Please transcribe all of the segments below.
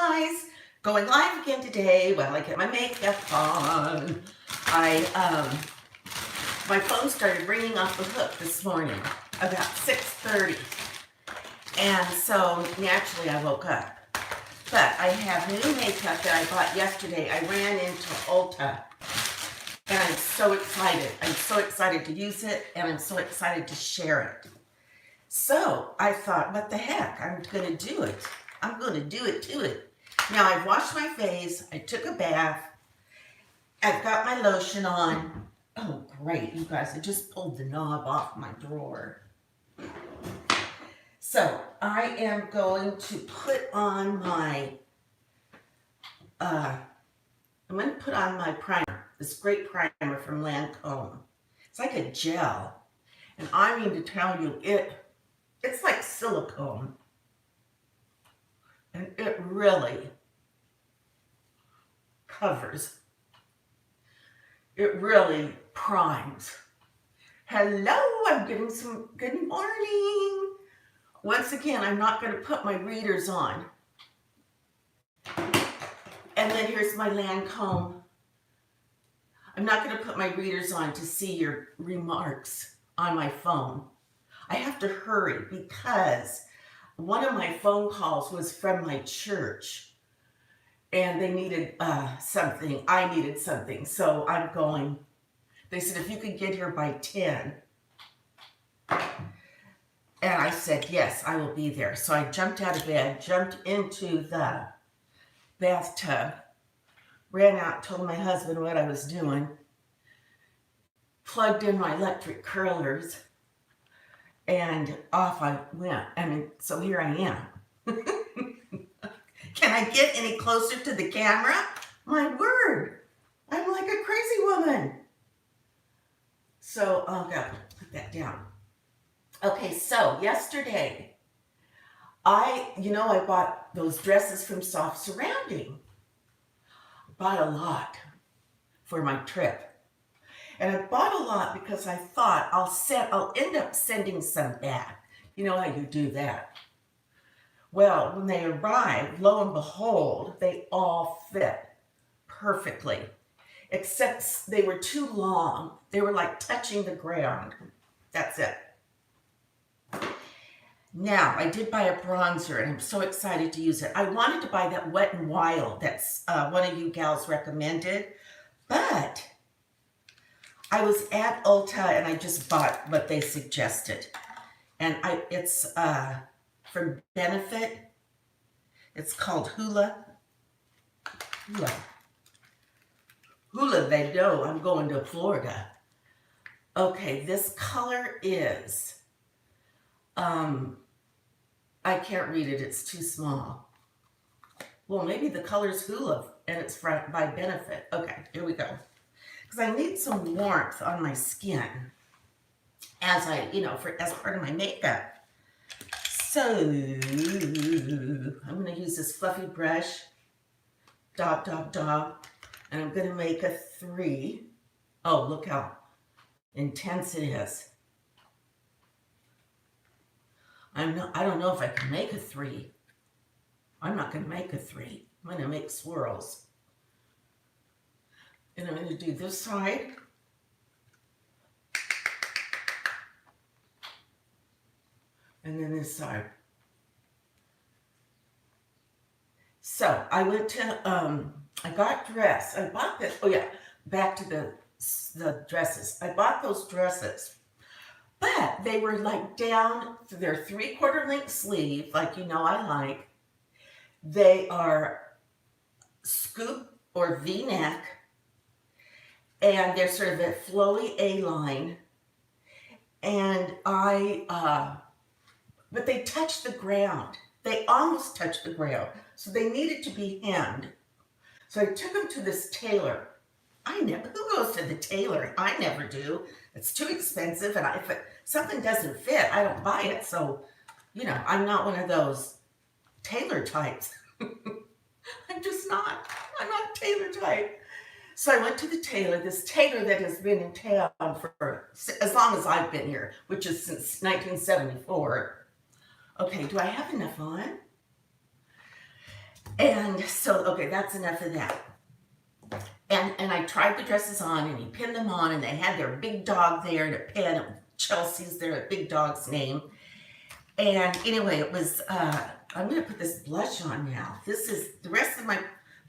guys, going live again today while I get my makeup on. My phone started ringing off the hook this morning about 6:30, and so naturally I woke up. But I have new makeup that I bought yesterday. I ran into Ulta, and I'm so excited. I'm so excited to use it, and I'm so excited to share it. So I thought, what the heck? I'm going to do it. I'm going to do it to it. Now, I've washed my face. I took a bath. I've got my lotion on. Oh, great, you guys. I just pulled the knob off my drawer. So I am going to put on my, I'm going to put on my primer. This great primer from Lancome. It's like a gel. And I mean to tell you, it's like silicone. And it really covers. It really primes. Hello, I'm getting some good morning. Once again, I'm not going to put my readers on. And then here's my Lancome. I'm not going to put my readers on to see your remarks on my phone. I have to hurry because one of my phone calls was from my church and they needed something. I needed something. So I'm going. They said, if you could get here by 10. And I said, yes, I will be there. So I jumped out of bed, jumped into the bathtub, ran out, told my husband what I was doing, plugged in my electric curlers, and off I went. I mean, so here I am. Can I get any closer to the camera? My word, I'm like a crazy woman. So I'll go put that down. Okay, so yesterday, I bought those dresses from Soft Surrounding. I bought a lot for my trip. And I bought a lot because I thought I'll end up sending some back. You know how you do that. Well, when they arrived, lo and behold, they all fit perfectly. Except they were too long. They were like touching the ground. That's it. Now, I did buy a bronzer, and I'm so excited to use it. I wanted to buy that Wet n Wild. That's one of you gals recommended. But I was at Ulta, and I just bought what they suggested. And it's from Benefit. It's called Hula. Hula, they know I'm going to Florida. Okay, this color is, I can't read it, it's too small. Well, maybe the color's Hula, and it's by Benefit. Okay, here we go. Because I need some warmth on my skin as as part of my makeup. So, I'm going to use this fluffy brush, dab, and I'm going to make a 3. Oh, look how intense it is. I don't know if I can make a 3. I'm not going to make a 3. I'm going to make swirls. And I'm going to do this side. And then this side. So I went to, I got dressed. I bought this. Oh yeah, back to the dresses. I bought those dresses, but they were like down to their 3/4 length sleeve, like I like. They are scoop or V-neck, and they're sort of a flowy A-line, and but they touch the ground. They almost touch the ground, so they needed to be hemmed. So I took them to this tailor. Who goes to the tailor? I never do. It's too expensive, and if something doesn't fit, I don't buy it. So, I'm not one of those tailor types. I'm just not. I'm not a tailor type. So I went to the tailor, this tailor that has been in town for as long as I've been here, which is since 1974. Okay, do I have enough on? And so, okay, that's enough of that. And I tried the dresses on, and he pinned them on, and they had their big dog there to pin. Chelsea's their big dog's name. And anyway, it was, I'm going to put this blush on now. This is, the rest of my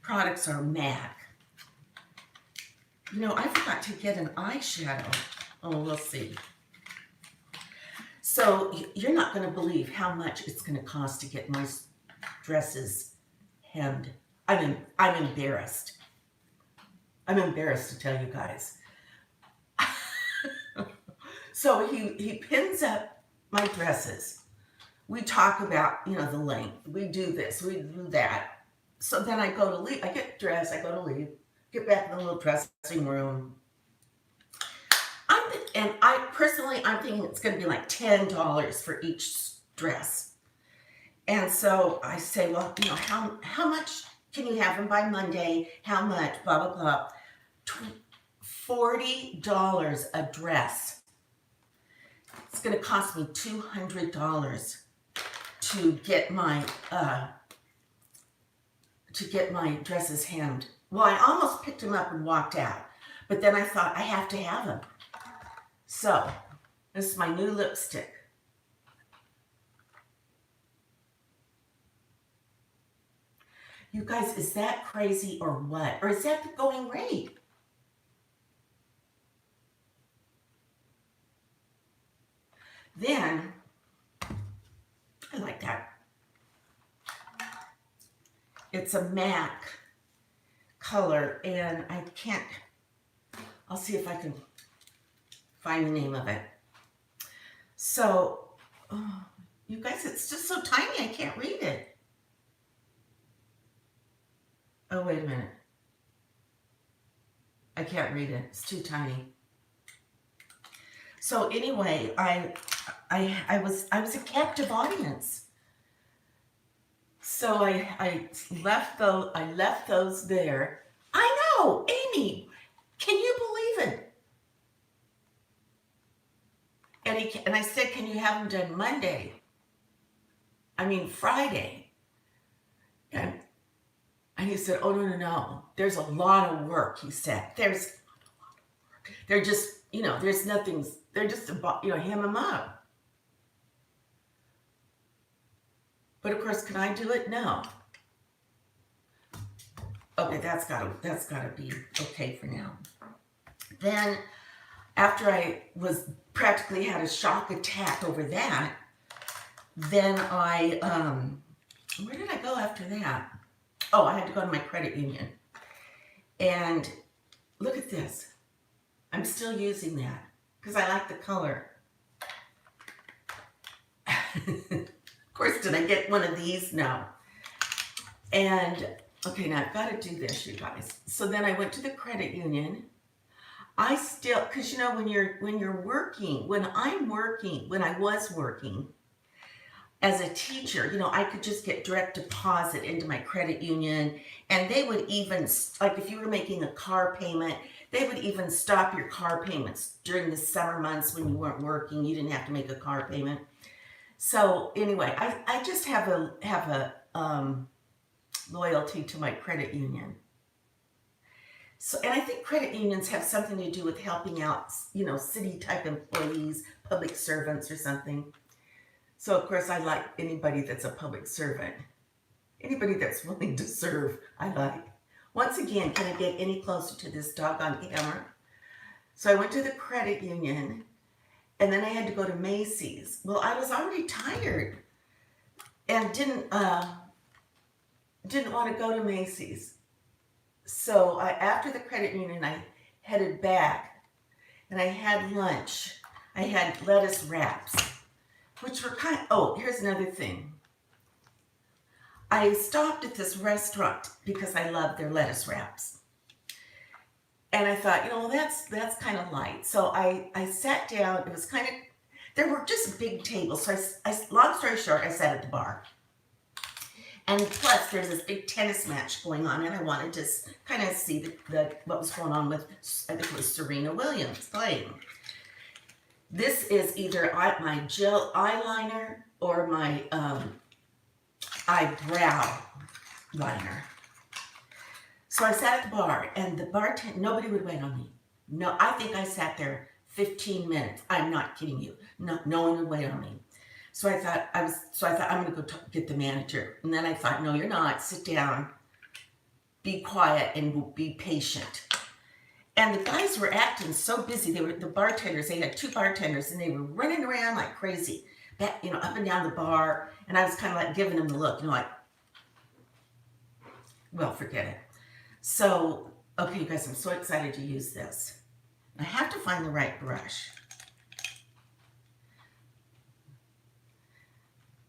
products are MAC. You know, I forgot to get an eyeshadow. Oh, we'll see. So you're not going to believe how much it's going to cost to get my dresses hemmed. I'm embarrassed. I'm embarrassed to tell you guys. So he pins up my dresses. We talk about, you know, the length. We do this, we do that. So then I go to leave. I get dressed, I go to leave, get back in the little dressing room. I'm thinking it's going to be like $10 for each dress. And so I say, well, you know, how much can you have them by Monday? How much? Blah, blah, blah. $40 a dress. It's going to cost me $200 to get my dresses hemmed. Well, I almost picked them up and walked out, but then I thought I have to have them. So this is my new lipstick. You guys, is that crazy or what? Or is that the going rate? Then, I like that. It's a MAC color, and I can't, I'll see if I can find the name of it. So, oh, you guys, it's just so tiny, I can't read it. Oh, wait a minute. I can't read it. It's too tiny. So anyway, I was a captive audience. So I left those there. I know, Amy. Can you believe it? And I said, can you have them done Monday? I mean Friday. And he said, oh, no. There's a lot of work, he said. They're just, you know, there's nothing, they're just about, you know, hem them up. But of course, can I do it? No. Okay, that's gotta be okay for now. Then, after I was practically had a shock attack over that, then I, where did I go after that? Oh, I had to go to my credit union. And look at this. I'm still using that because I like the color. Of course, did I get one of these? No. And, okay, now I've got to do this, you guys. So then I went to the credit union. I still, because you know, when you're working, when I was working as a teacher, you know, I could just get direct deposit into my credit union, and they would even, like if you were making a car payment, they would even stop your car payments during the summer months when you weren't working. You didn't have to make a car payment. So anyway, I just have a loyalty to my credit union. So, and I think credit unions have something to do with helping out, you know, city type employees, public servants or something. So of course I like anybody that's a public servant. Anybody that's willing to serve, I like. Once again, can I get any closer to this doggone camera? So I went to the credit union, and then I had to go to Macy's. Well, I was already tired and didn't want to go to Macy's. So after the credit union, I headed back, and I had lunch. I had lettuce wraps, which were here's another thing. I stopped at this restaurant because I love their lettuce wraps. And I thought, you know, that's kind of light. So I sat down. It was kind of, there were just big tables. So long story short, I sat at the bar. And plus, there's this big tennis match going on, and I wanted to kind of see what was going on with, I think it was Serena Williams playing. This is either my gel eyeliner or my eyebrow liner. So I sat at the bar, and the bartender, nobody would wait on me. No, I think I sat there 15 minutes. I'm not kidding you. No one would wait on me. So I thought I'm going to go get the manager. And then I thought, no, you're not. Sit down, be quiet, and be patient. And the guys were acting so busy. They were the bartenders. They had 2 bartenders, and they were running around like crazy, up and down the bar. And I was kind of like giving them the look, like, well, forget it. So, okay, you guys, I'm so excited to use this. I have to find the right brush.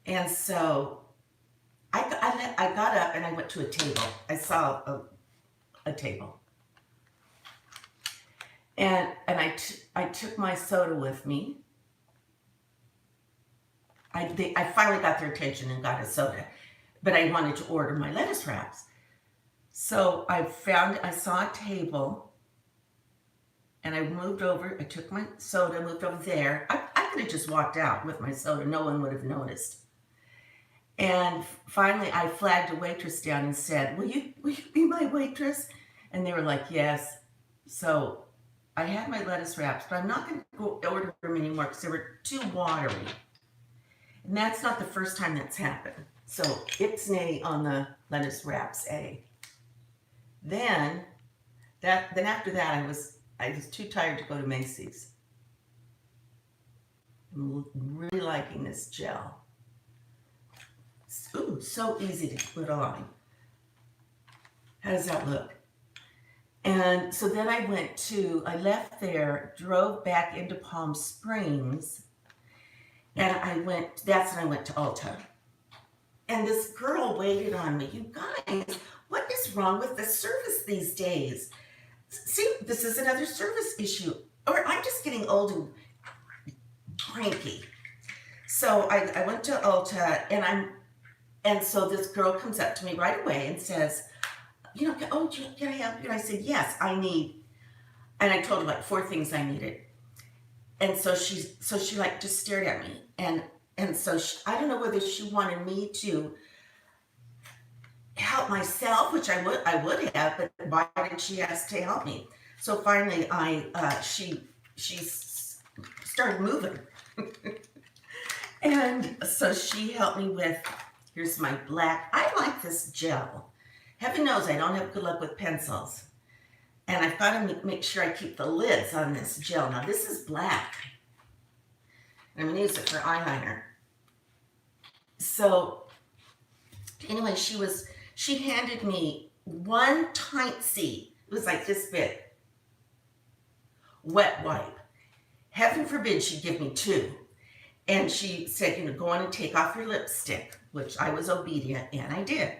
And so I got up and I went to a table. I saw a table. And I took my soda with me. I finally got their attention and got a soda, but I wanted to order my lettuce wraps. So I saw a table, and I moved over. I took my soda, moved over there. I could have just walked out with my soda. No one would have noticed. And finally, I flagged a waitress down and said, will you be my waitress? And they were like, yes. So I had my lettuce wraps, but I'm not going to go order them anymore because they were too watery. And that's not the first time that's happened. So ixnay on the lettuce wraps, A. Then after that, I was too tired to go to Macy's. I'm really liking this gel. Ooh, so easy to put on. How does that look? And so then I left there, drove back into Palm Springs, and that's when I went to Ulta. And this girl waited on me. You guys, what is wrong with the service these days? See, this is another service issue. Or I'm just getting old and cranky. So I went to Ulta, and so this girl comes up to me right away and says, can I help you? And I said, yes, I need, and I told her like 4 things I needed. And so she like just stared at me. And so I don't know whether she wanted me to help myself, which I would have, but why did she ask to help me? So finally she started moving. And so she helped me with, here's my black, I like this gel. Heaven knows I don't have good luck with pencils. And I've got to make sure I keep the lids on this gel. Now this is black. And I'm going to use it for eyeliner. So anyway, she handed me 1 tiny, it was like this big, wet wipe. Heaven forbid she'd give me 2. And she said, go on and take off your lipstick, which I was obedient, and I did.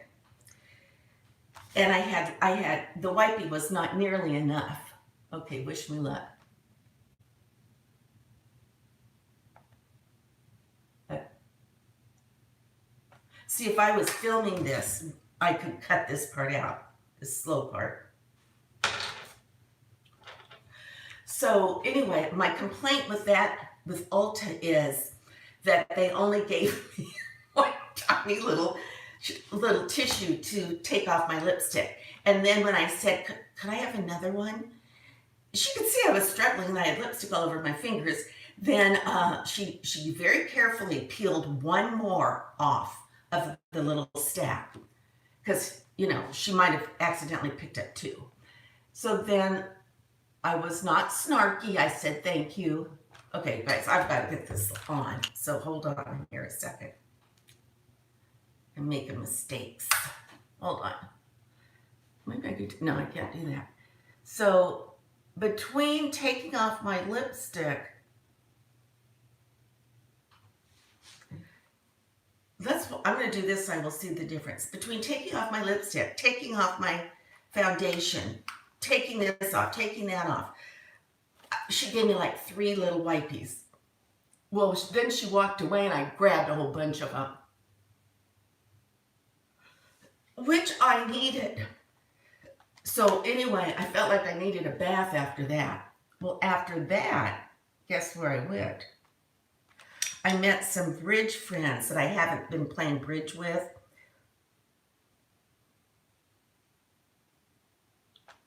And I had, the wipey was not nearly enough. Okay, wish me luck. See, if I was filming this, I could cut this part out, this slow part. So anyway, my complaint with Ulta is that they only gave me 1 tiny little tissue to take off my lipstick. And then when I said, could I have another one? She could see I was struggling and I had lipstick all over my fingers. Then she very carefully peeled 1 more off of the little stack because, she might have accidentally picked up 2. So then I was not snarky. I said, thank you. Okay, guys, I've got to get this on. So hold on here a second. I'm making mistakes. Hold on. Maybe I could, no, I can't do that. So between taking off my lipstick, I'm going to do this so I will see the difference. Between taking off my lipstick, taking off my foundation, taking this off, taking that off, she gave me like 3 little wipies. Well, then she walked away and I grabbed a whole bunch of them, which I needed. So anyway, I felt like I needed a bath after that. Well, after that, guess where I went? I met some bridge friends that I haven't been playing bridge with.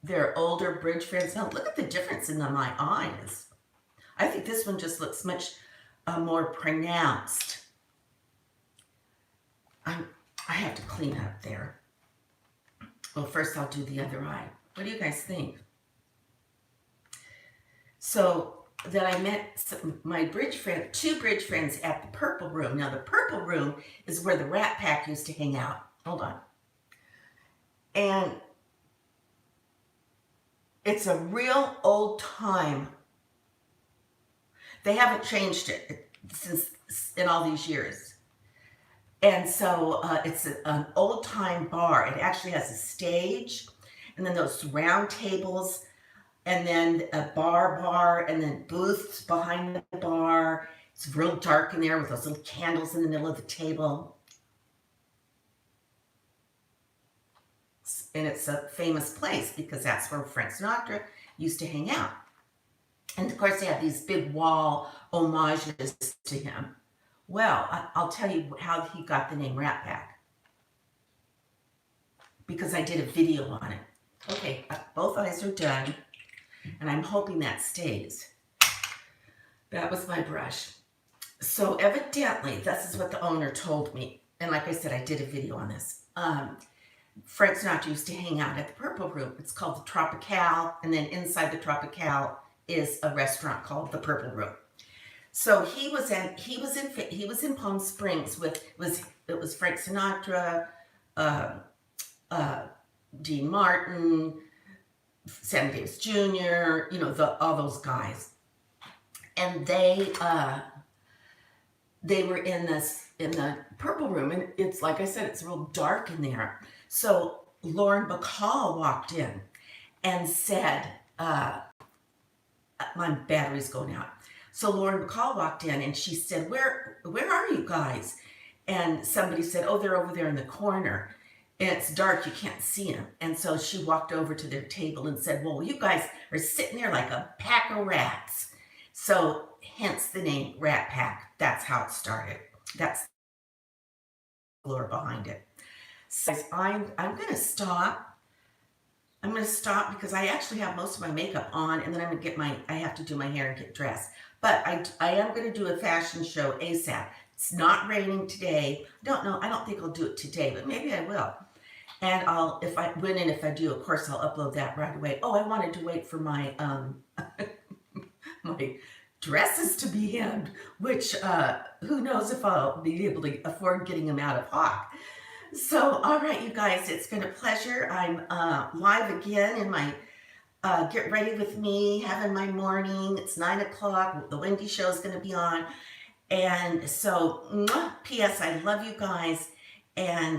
They're older bridge fans. Now look at the difference in my eyes. I think this one just looks much more pronounced. I have to clean up there. Well, first I'll do the other eye. What do you guys think? So that I met my two bridge friends at the Purple Room. Now the Purple Room is where the Rat Pack used to hang out. Hold on. And it's a real old time. They haven't changed it since in all these years. And so it's an old time bar. It actually has a stage and then those round tables and then a bar, and then booths behind the bar. It's real dark in there with those little candles in the middle of the table. And it's a famous place because that's where Frank Sinatra used to hang out. And of course, they have these big wall homages to him. Well, I'll tell you how he got the name Rat Pack. Because I did a video on it. Okay, both eyes are done. And I'm hoping that stays. That was my brush. So evidently, this is what the owner told me. And like I said, I did a video on this. Frank Sinatra used to hang out at the Purple Room. It's called the Tropical. And then inside the Tropical is a restaurant called the Purple Room. So he was in Palm Springs with it was Frank Sinatra, Dean Martin, Sammy Davis Jr., you know, all those guys. And they were in the Purple Room, and it's like I said, it's real dark in there. So Lauren Bacall walked in and said, my battery's going out. So Lauren Bacall walked in and she said, where are you guys? And somebody said, oh, they're over there in the corner. And it's dark, you can't see them. And so she walked over to their table and said, well, you guys are sitting there like a pack of rats. So hence the name Rat Pack. That's how it started. That's the lore behind it. So I'm going to stop. I'm going to stop because I actually have most of my makeup on, and then I'm going to I have to do my hair and get dressed. But I am going to do a fashion show ASAP. It's not raining today. I don't know. I don't think I'll do it today, but maybe I will. And if I do, of course, I'll upload that right away. Oh, I wanted to wait for my my dresses to be hemmed, which who knows if I'll be able to afford getting them out of Hawk. So, all right, you guys, it's been a pleasure. I'm live again in my Get Ready With Me, having my morning. It's 9 o'clock. The Wendy show is going to be on. And so, P.S. I love you guys. And